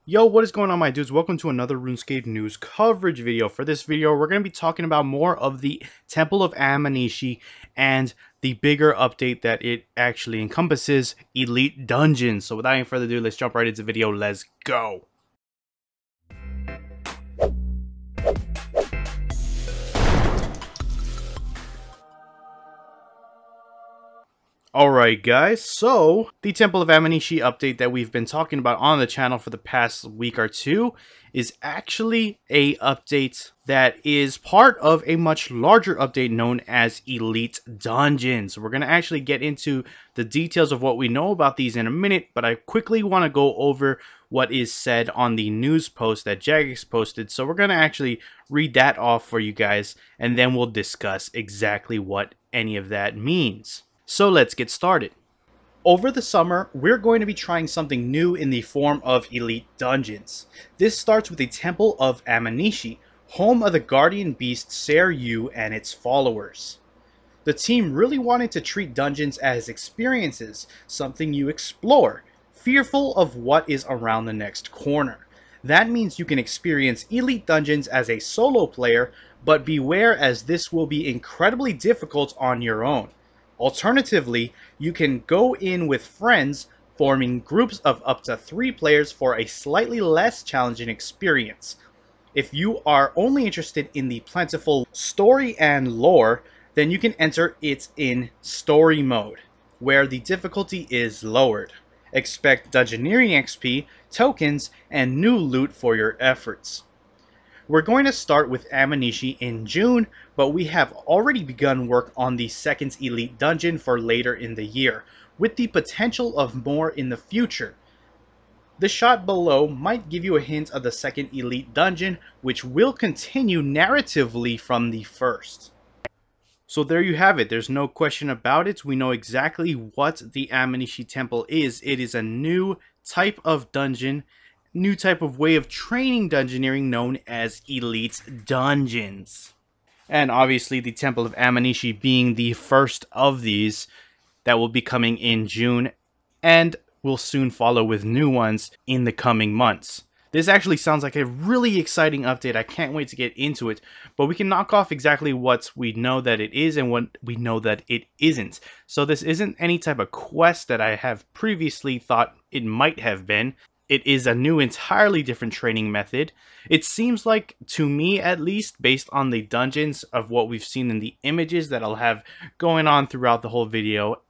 Yo, what is going on, my dudes? Welcome to another RuneScape news coverage video. For this video, we're going to be talking about more of the Temple of Aminishi and the bigger update that it actually encompasses, Elite Dungeons. So without any further ado, let's jump right into the video. Let's go. Alright guys, so the Temple of Aminishi update that we've been talking about on the channel for the past week or two is actually a update that is part of a much larger update known as Elite Dungeons. We're going to actually get into the details of what we know about these in a minute, but I quickly want to go over what is said on the news post that Jagex posted. So we're going to actually read that off for you guys, and then we'll discuss exactly what any of that means. So let's get started. Over the summer, we're going to be trying something new in the form of Elite Dungeons. This starts with the Temple of Aminishi, home of the guardian beast Seryu and its followers. The team really wanted to treat dungeons as experiences, something you explore, fearful of what is around the next corner. That means you can experience Elite Dungeons as a solo player, but beware as this will be incredibly difficult on your own. Alternatively, you can go in with friends, forming groups of up to 3 players for a slightly less challenging experience. If you are only interested in the plentiful story and lore, then you can enter it in story mode, where the difficulty is lowered. Expect Dungeoneering XP, tokens, and new loot for your efforts. We're going to start with Aminishi in June, but we have already begun work on the second Elite Dungeon for later in the year, with the potential of more in the future. The shot below might give you a hint of the second Elite Dungeon, which will continue narratively from the first. So there you have it, there's no question about it. We know exactly what the Aminishi Temple is. It is a new type of dungeon, new type of way of training dungeoneering known as Elite Dungeons. And obviously the Temple of Aminishi being the first of these that will be coming in June, and will soon follow with new ones in the coming months. This actually sounds like a really exciting update. I can't wait to get into it, but we can knock off exactly what we know that it is and what we know that it isn't. So this isn't any type of quest that I have previously thought it might have been. It is a new, entirely different training method. It seems like, to me at least, based on the dungeons of what we've seen in the images that I'll have going on throughout the whole video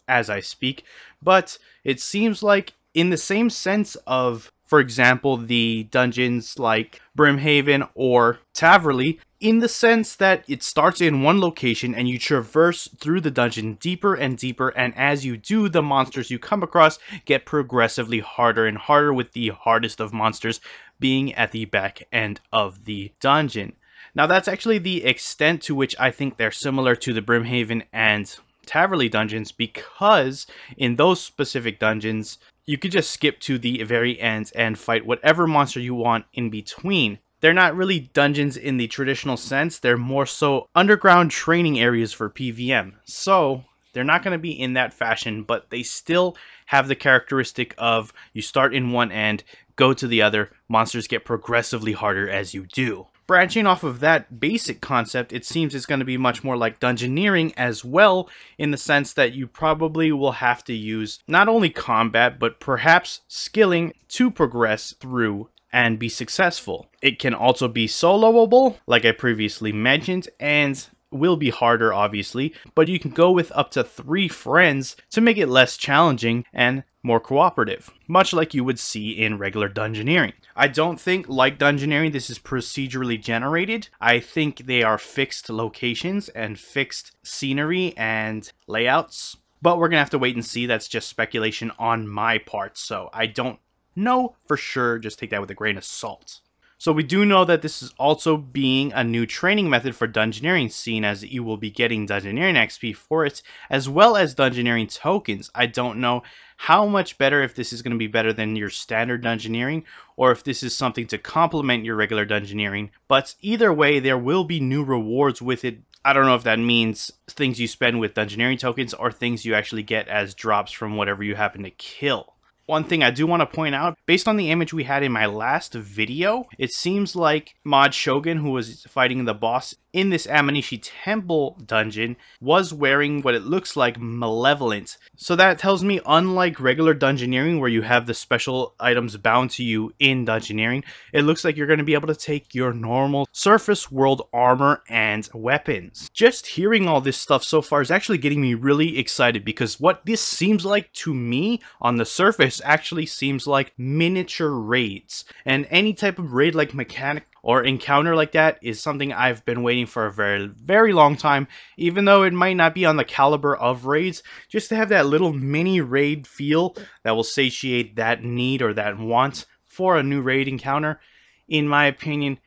as I speak, but it seems like in the same sense of, for example, the dungeons like Brimhaven or Taverley, in the sense that it starts in one location and you traverse through the dungeon deeper and deeper, and as you do, the monsters you come across get progressively harder and harder, with the hardest of monsters being at the back end of the dungeon. Now that's actually the extent to which I think they're similar to the Brimhaven and Taverley dungeons, because in those specific dungeons you could just skip to the very end and fight whatever monster you want in between. They're not really dungeons in the traditional sense, they're more so underground training areas for PvM. So they're not going to be in that fashion, but they still have the characteristic of you start in one end, go to the other, monsters get progressively harder as you do. Branching off of that basic concept, it seems it's going to be much more like dungeoneering as well, in the sense that you probably will have to use not only combat, but perhaps skilling to progress through and be successful. It can also be soloable, like I previously mentioned, and will be harder obviously, but you can go with up to 3 friends to make it less challenging and more cooperative, much like you would see in regular dungeoneering. I don't think, like dungeoneering, this is procedurally generated. I think they are fixed locations and fixed scenery and layouts, but we're gonna have to wait and see. That's just speculation on my part, so I don't know for sure. Just take that with a grain of salt. So we do know that this is also being a new training method for dungeoneering, seen as you will be getting dungeoneering XP for it, as well as dungeoneering tokens. I don't know how much better, if this is going to be better than your standard dungeoneering, or if this is something to complement your regular dungeoneering, but either way, there will be new rewards with it. I don't know if that means things you spend with dungeoneering tokens or things you actually get as drops from whatever you happen to kill. One thing I do want to point out, based on the image we had in my last video, it seems like Mod Shogun, who was fighting the boss in this Aminishi Temple dungeon, was wearing what it looks like Malevolent. So that tells me, unlike regular dungeoneering where you have the special items bound to you in dungeoneering, it looks like you're going to be able to take your normal surface world armor and weapons. Just hearing all this stuff so far is actually getting me really excited, because what this seems like to me on the surface actually seems like miniature raids, and any type of raid like mechanic or encounter like that is something I've been waiting for a very long time, even though it might not be on the caliber of raids. Just to have that little mini raid feel that will satiate that need or that want for a new raid encounter, in my opinion,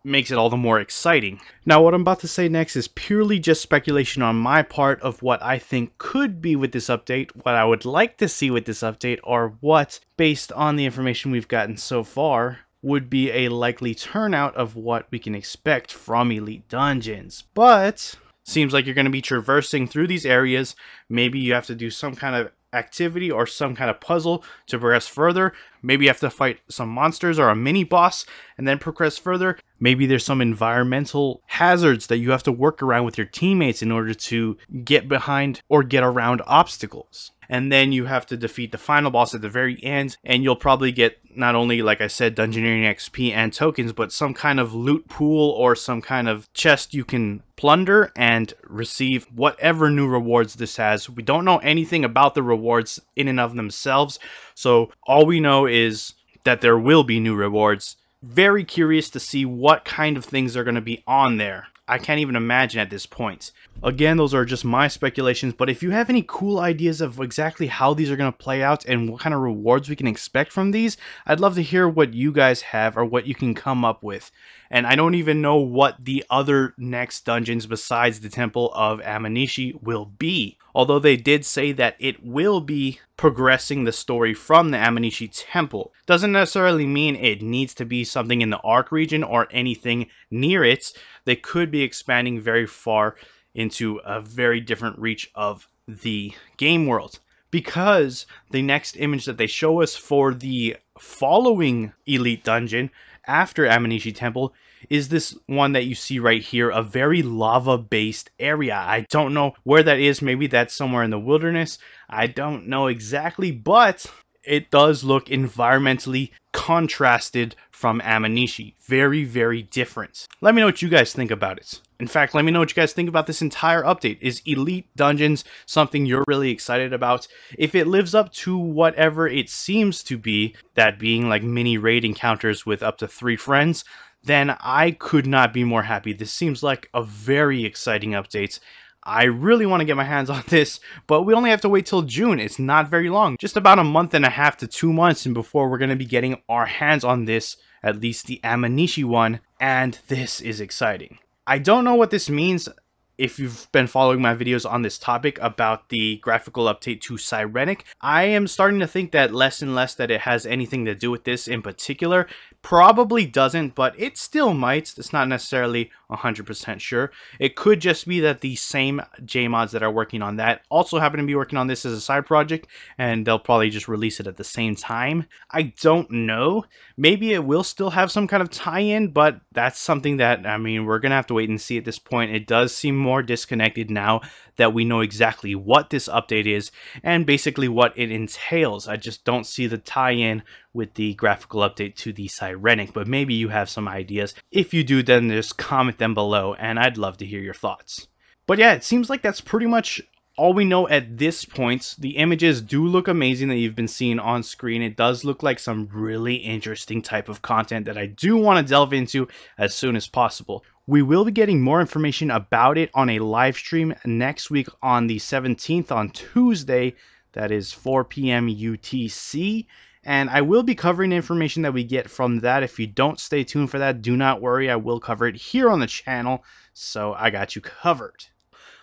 makes it all the more exciting. Now, what I'm about to say next is purely just speculation on my part of what I think could be with this update, what I would like to see with this update, or what, based on the information we've gotten so far, would be a likely turnout of what we can expect from Elite Dungeons. But seems like you're going to be traversing through these areas. Maybe you have to do some kind of activity or some kind of puzzle to progress further. Maybe you have to fight some monsters or a mini boss and then progress further. Maybe there's some environmental hazards that you have to work around with your teammates in order to get behind or get around obstacles. And then you have to defeat the final boss at the very end, and you'll probably get not only, like I said, Dungeoneering XP and tokens, but some kind of loot pool or some kind of chest you can plunder and receive whatever new rewards this has. We don't know anything about the rewards in and of themselves, so all we know is that there will be new rewards. Very curious to see what kind of things are going to be on there. I can't even imagine at this point. Again, those are just my speculations, but if you have any cool ideas of exactly how these are going to play out and what kind of rewards we can expect from these, I'd love to hear what you guys have or what you can come up with. And I don't even know what the other next dungeons besides the Temple of Aminishi will be. Although they did say that it will be progressing the story from the Aminishi Temple. Doesn't necessarily mean it needs to be something in the Arc region or anything near it. They could be expanding very far into a very different reach of the game world. Because the next image that they show us for the following Elite Dungeon after Aminishi Temple is this one that you see right here, a very lava-based area. I don't know where that is. Maybe that's somewhere in the wilderness. I don't know exactly, but it does look environmentally contrasted from Aminishi. Very, very different. Let me know what you guys think about it. In fact, let me know what you guys think about this entire update. Is Elite Dungeons something you're really excited about? If it lives up to whatever it seems to be, that being like mini raid encounters with up to 3 friends, then I could not be more happy. This seems like a very exciting update. I really want to get my hands on this, but we only have to wait till June. It's not very long. Just about a month and a half to 2 months and before we're going to be getting our hands on this, at least the Aminishi one, and this is exciting. I don't know what this means if you've been following my videos on this topic about the graphical update to Sirenic. I am starting to think that less and less that it has anything to do with this in particular. Probably doesn't, but it still might. It's not necessarily 100% sure. It could just be that the same JMods that are working on that also happen to be working on this as a side project, and they'll probably just release it at the same time. I don't know. Maybe it will still have some kind of tie-in, but that's something that, I mean, we're going to have to wait and see at this point. It does seem more disconnected now that we know exactly what this update is and basically what it entails. I just don't see the tie-in with the graphical update to the Sirenic, but maybe you have some ideas. If you do, then just comment them below and I'd love to hear your thoughts. But yeah, it seems like that's pretty much all we know at this point. The images do look amazing that you've been seeing on screen. It does look like some really interesting type of content that I do want to delve into as soon as possible. We will be getting more information about it on a live stream next week on the 17th on Tuesday. That is 4 p.m. UTC. And I will be covering information that we get from that. If you don't stay tuned for that, do not worry. I will cover it here on the channel. So I got you covered.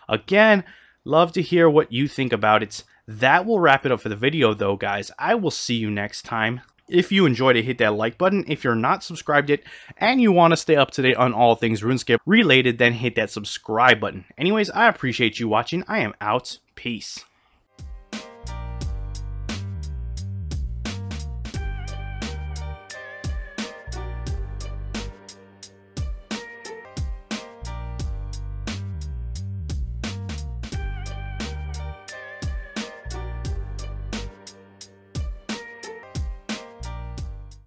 Again, love to hear what you think about it. That will wrap it up for the video though, guys. I will see you next time. If you enjoyed it, hit that like button. If you're not subscribed yet and you want to stay up to date on all things RuneScape related, then hit that subscribe button. Anyways, I appreciate you watching. I am out. Peace.